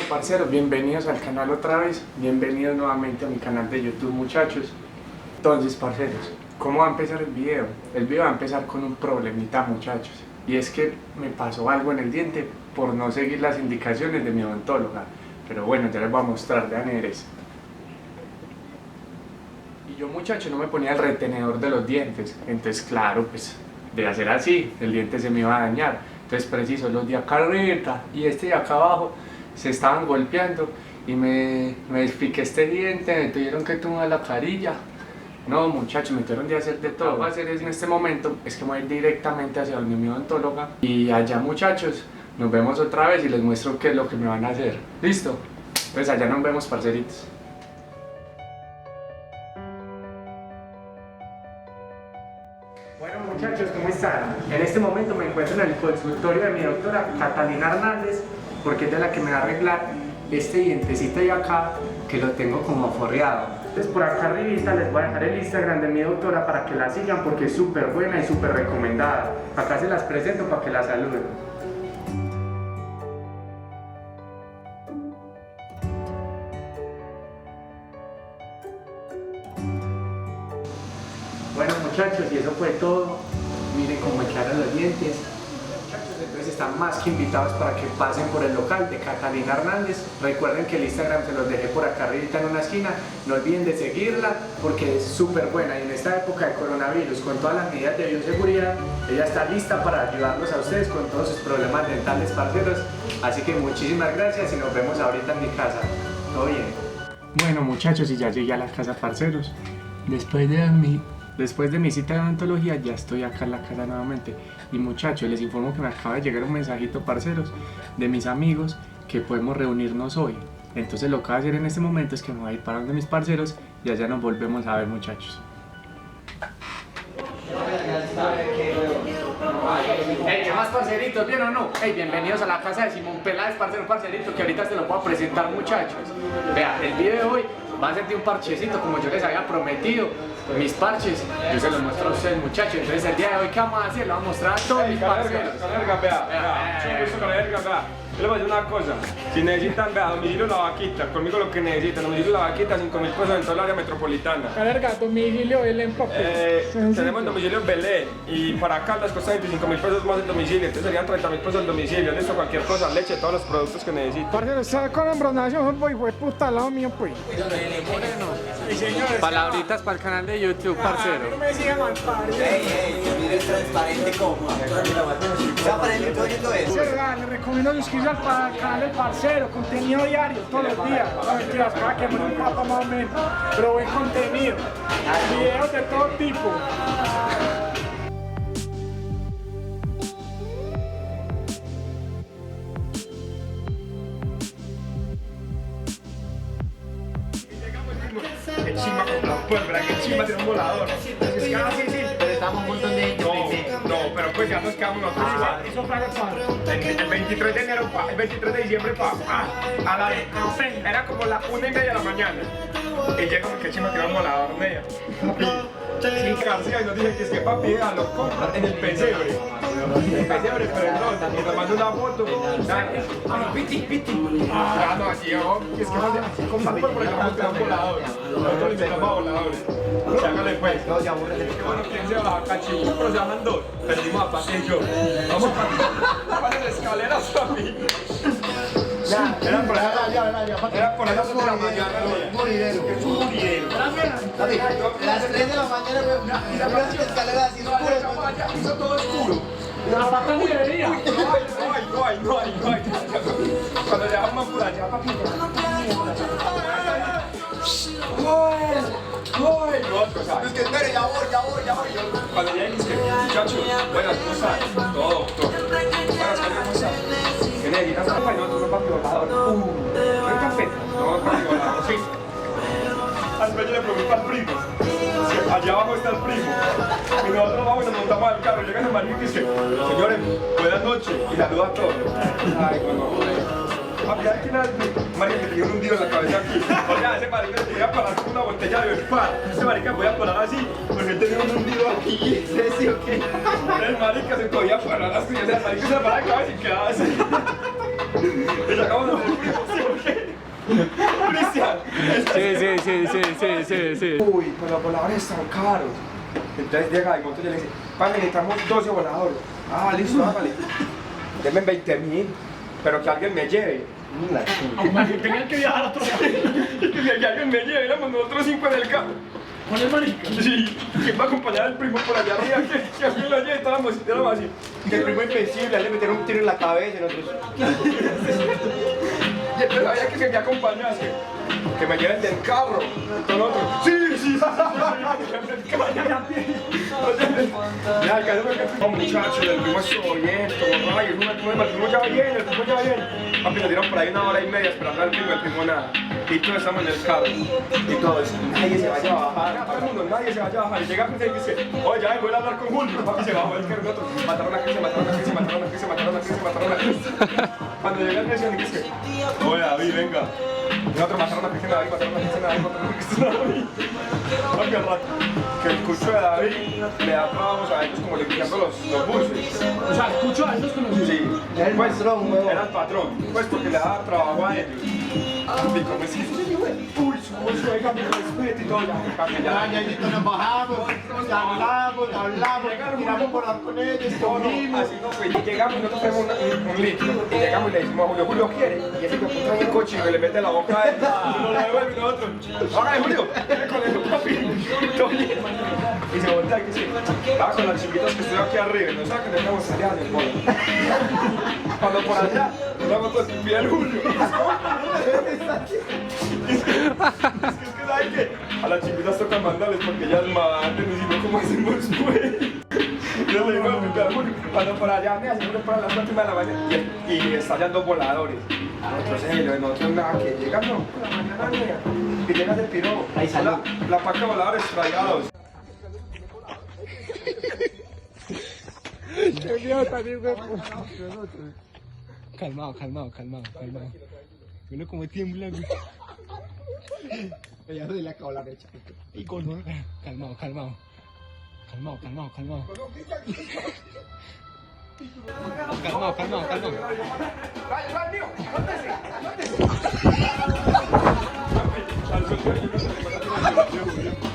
Parceros, bienvenidos al canal otra vez, bienvenidos nuevamente a mi canal de YouTube, muchachos. Entonces, parceros, ¿cómo va a empezar el video? El video va a empezar con un problemita, muchachos, y es que me pasó algo en el diente por no seguir las indicaciones de mi odontóloga. Pero bueno, ya les voy a mostrar, vean esto. Y yo, muchachos, no me ponía el retenedor de los dientes, entonces claro, pues de hacer así, el diente se me iba a dañar. Entonces preciso, los de acá arriba y este de acá abajo se estaban golpeando y me despiqué este diente, me tuvieron que tumbar la carilla. No, muchachos, me tuvieron de hacer de todo. Lo que voy a hacer en este momento es que me voy a ir directamente hacia donde mi odontóloga y allá, muchachos, nos vemos otra vez y les muestro qué es lo que me van a hacer. ¿Listo? Pues allá nos vemos, parceritos. Bueno, muchachos, ¿cómo están? En este momento me encuentro en el consultorio de mi doctora Catalina Hernández, porque es de la que me va a arreglar este dientecito de acá, que lo tengo como forreado. Entonces por acá arribita les voy a dejar el Instagram de mi doctora para que la sigan, porque es súper buena y súper recomendada. Acá se las presento para que la saluden. Bueno, muchachos, y eso fue todo. Miren cómo echaron los dientes. Muchachos, entonces están más que invitados para que pasen por el local de Catalina Hernández. Recuerden que el Instagram se los dejé por acá arriba en una esquina. No olviden de seguirla porque es súper buena. Y en esta época de coronavirus, con todas las medidas de bioseguridad, ella está lista para ayudarlos a ustedes con todos sus problemas dentales, parceros. Así que muchísimas gracias y nos vemos ahorita en mi casa. Todo bien. Bueno, muchachos, y ya llegué a la casa, parceros. Después de mi cita de odontología ya estoy acá en la casa nuevamente. Y muchachos, les informo que me acaba de llegar un mensajito, parceros, de mis amigos que podemos reunirnos hoy. Entonces lo que voy a hacer en este momento es que me voy a ir para donde mis parceros y allá nos volvemos a ver, muchachos. Hey, ¿qué más, parceritos? ¿Bien o no? Hey, bienvenidos a la casa de Simón Peláez, parcerito, que ahorita se lo puedo presentar, muchachos. Vea, el video de hoy va a ser de un parchecito, como yo les había prometido. Mis parches, yo se los muestro a ustedes, muchachos. Entonces el día de hoy, ¿qué vamos a hacer? Lo vamos a mostrar a todos mis parceros. Yo les voy a decir una cosa, si necesitan, vea, domicilio La Vaquita, conmigo lo que necesitan, domicilio La Vaquita, 5.000 pesos en toda el área metropolitana. Carga, domicilio Belén, papi. Tenemos domicilio en Belén y para Caldas cuesta 25.000 pesos más el domicilio, entonces serían 30.000 pesos el domicilio, listo, cualquier cosa, leche, todos los productos que necesitan. Parcero, está con embronación, pues, fue puta al lado mío, pues. Palabritas para el canal de YouTube, parcero. No me sigan al padre. Mira es transparente como. ¿Ya para el YouTube eso? Le recomiendo suscribirse al canal del parcero, contenido diario, todos los días. No mentiras, cada que me un papa más o menos, pero buen contenido. Videos de todo tipo. Que chimba con la pólvora, que chimba tiene un volador. Es que así sí. Pero estamos un montón de gente. No, pero pues ya nos quedamos nosotros igual. Eso paga el El 23 de enero, el 23 de diciembre, era como la 1:30 de la mañana. Y llega porque chima tiene un volador, nea. Sí, García, y nos dice que es que papi, lo compra en el pesebre. En el pesebre, pero no, y nos manda una foto. Piti. Ah, no, así, es que así compramos por el amor de un volador. Nosotros le invitamos a voladores. Hágale pues. No se aburre. Qué bueno, ¿quién se baja acá, chico? Pero se bajan dos. Perdimos a Pati y yo. Vamos, Pati. Las escaleras, papi. Era por las 2 de la mañana. Moridero. Es un moridero. Las 3 de la mañana, mira las escaleras así oscuras. Hizo todo oscuro. La pata juguería. No hay. Cuando llegamos por allá, papi. Es que espere, ya voy. Cuando llegues, muchachos, buenas cosas. Todo, doctor. Buenas cosas. ¿Qué necesitas? Ay, no, tú no papi volador. ¿No hay café? No, papi volador, sí. Después yo le pregunto al primo. Sí, allá abajo está el primo. Y nosotros vamos y nos montamos al carro. Llega el marido y dice, señores, buenas noches. Y saluda a todos. Ay, bueno. Papi, hay que marica que tenía un hundido en la cabeza aquí. Oiga, ese marica se podía parar con una botella de Belfar. Ese marica podía parar así, porque él tenía un hundido aquí. ¿Sí o qué? El marica se podía parar así. O sea, el marica se paraba la cabeza y quedaba así. Y sacamos el primo, ¿sí o Sí. Uy, pues los voladores están caros. Entonces llega y monto y le dice, pane, necesitamos 12 voladores. Ah, listo, hágale. Denme 20.000, pero que alguien me lleve. Tenían que viajar a otro lado. Que alguien me lleve, éramos nosotros 5 en el carro. ¿Con el marica? Sí, ¿quién va a acompañar al primo por allá arriba? Que alguien lo lleve, estábamos así. Que el primo invencible, le metieron un tiro en la cabeza y nosotros. Y entonces había que me acompañase. Que me lleven del carro. Con otro. Sí. Ya, el carro me muchacho, el primo estuvo bien, todo rayos, el primo ya va bien, Papi, nos dieron por ahí 1 hora y media esperando al primo, el primo nada. Y todos estamos en el carro. Y todos, nadie se vaya a bajar. Todo el mundo, nadie se vaya a bajar. Y llega Pizza y dice, oye, ya voy a hablar con Julio. Papi, se bajó el carro y otro. Mataron a Cristian. Cuando llega el Cristian, dice, oye, David, venga. Y otro mataron a Cristian David. Papi, al rato, que el cucho de David le da trabajos a ellos como limpiando los buses. O sea, escucho a ellos con los... Sí, Era el patrón, huevón. Era el patrón, pues porque le daba trabajo a ellos. Y como es que usted dijo, uy, su voz, oiga, mi respeto y todo, ya. Ya, nos bajamos, hablamos, tiramos por las con ellos, comimos. Así no, pues, y llegamos y nosotros tenemos un litro. Y llegamos y le decimos a Julio, Quiere. Y ese que puta un cochino y le mete la boca a él. Y nos la devuelve y nosotros. Ahora, Julio, viene con eso, papi. Todo bien. Y se voltea y dice, estaba con las chiquitas que estoy aquí arriba. Y nos sacan y estamos allá de bola. Cuando por allá, nos damos todo el pie al Julio. Es que saben que a las chiquitas toca mandarles porque ellas maten y si no, ¿cómo hacemos pues? Yo le digo a mi perro, cuando por allá me hacen para las 4 de la mañana y estallan 2 voladores. Nosotros nada, que llegan no, por la mañana mía, y llegas el piro, la paca de voladores trayados. Calmado. Mira cómo tiembla. Ella se le acabó la mecha. Y con... Calmado. Calmado.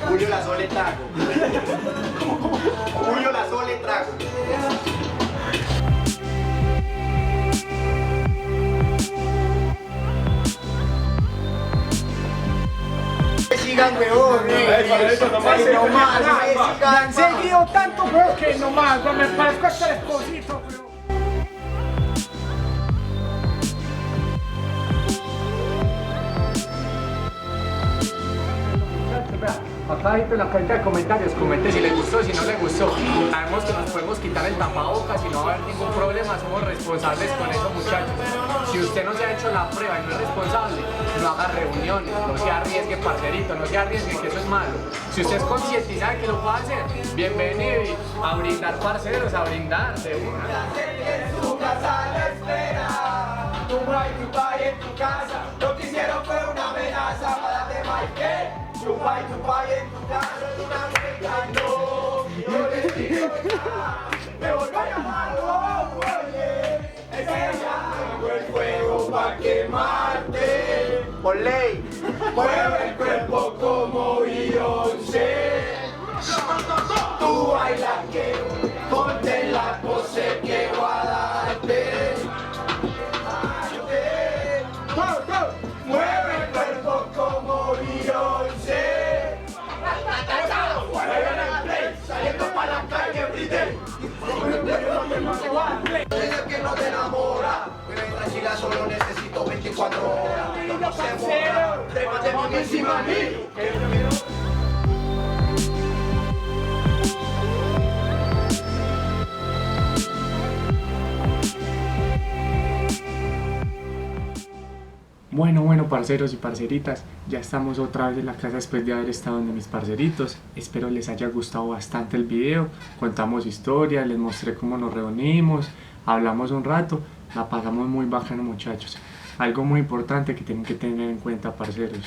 Julio la Sole trago. Julio la Sole trago. Sigan, weón, no más, Me han seguido tanto, weón, que no más, me parezco hasta el esposito, weón. Acá en la cajita de comentarios, comente si les gustó, si no les gustó. Sabemos que nos podemos quitar el tapabocas y no va a haber ningún problema, somos responsables con eso, muchachos. Si usted no se ha hecho la prueba y no es responsable, no haga reuniones, no se arriesgue, parcerito, no se arriesgue, que eso es malo. Si usted es consciente y sabe que lo puede hacer, bienvenido a brindar, parceros, a brindar de una. En tu casa, lo que hicieron fue una amenaza para darte Mike. Chupay en tu casa, es una mueca, no. Yo les digo ya, me volví a llamar, oye. Es que ya tengo el fuego pa' quemarte. por ley. Mueve el cuerpo como Beyoncé. Tú baila que ponte la pose que voy a darte. Mueve el cuerpo como Beyoncé. Saliendo para la calle, brinde. Dice que no te enamora. Tranquila, solo necesito 24 horas. No se muera. Trépate mami encima de mí. Bueno, parceros y parceritas, ya estamos otra vez en la casa después de haber estado donde mis parceritos. Espero les haya gustado bastante el video. Contamos historias, les mostré cómo nos reunimos, hablamos un rato, la pasamos muy bacano, muchachos. Algo muy importante que tienen que tener en cuenta, parceros: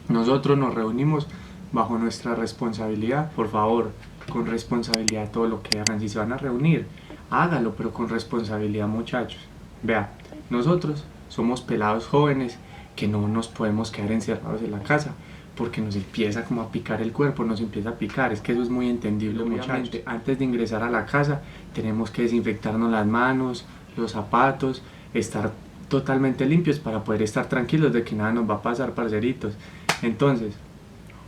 nosotros nos reunimos bajo nuestra responsabilidad. Por favor, con responsabilidad todo lo que hagan. Si se van a reunir, hágalo, pero con responsabilidad, muchachos. Vea, nosotros somos pelados jóvenes que no nos podemos quedar encerrados en la casa porque nos empieza como a picar el cuerpo, nos empieza a picar. Es que eso es muy entendible, muchachos. Antes de ingresar a la casa tenemos que desinfectarnos las manos, los zapatos, estar totalmente limpios para poder estar tranquilos de que nada nos va a pasar, parceritos. Entonces,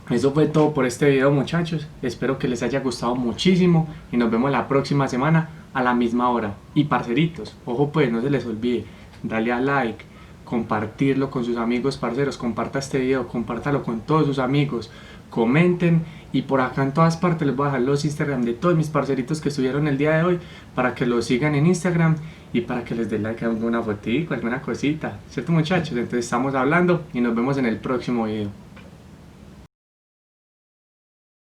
eso fue todo por este video, muchachos. Espero que les haya gustado muchísimo y nos vemos la próxima semana a la misma hora. Y parceritos, ojo pues, no se les olvide, darle a like, compartirlo con sus amigos, parceros, comparta este video, compártalo con todos sus amigos, comenten, y por acá en todas partes les voy a dejar los Instagram de todos mis parceritos que estuvieron el día de hoy, para que los sigan en Instagram y para que les den like a alguna fotico, alguna cosita, ¿cierto, muchachos? Entonces estamos hablando y nos vemos en el próximo video.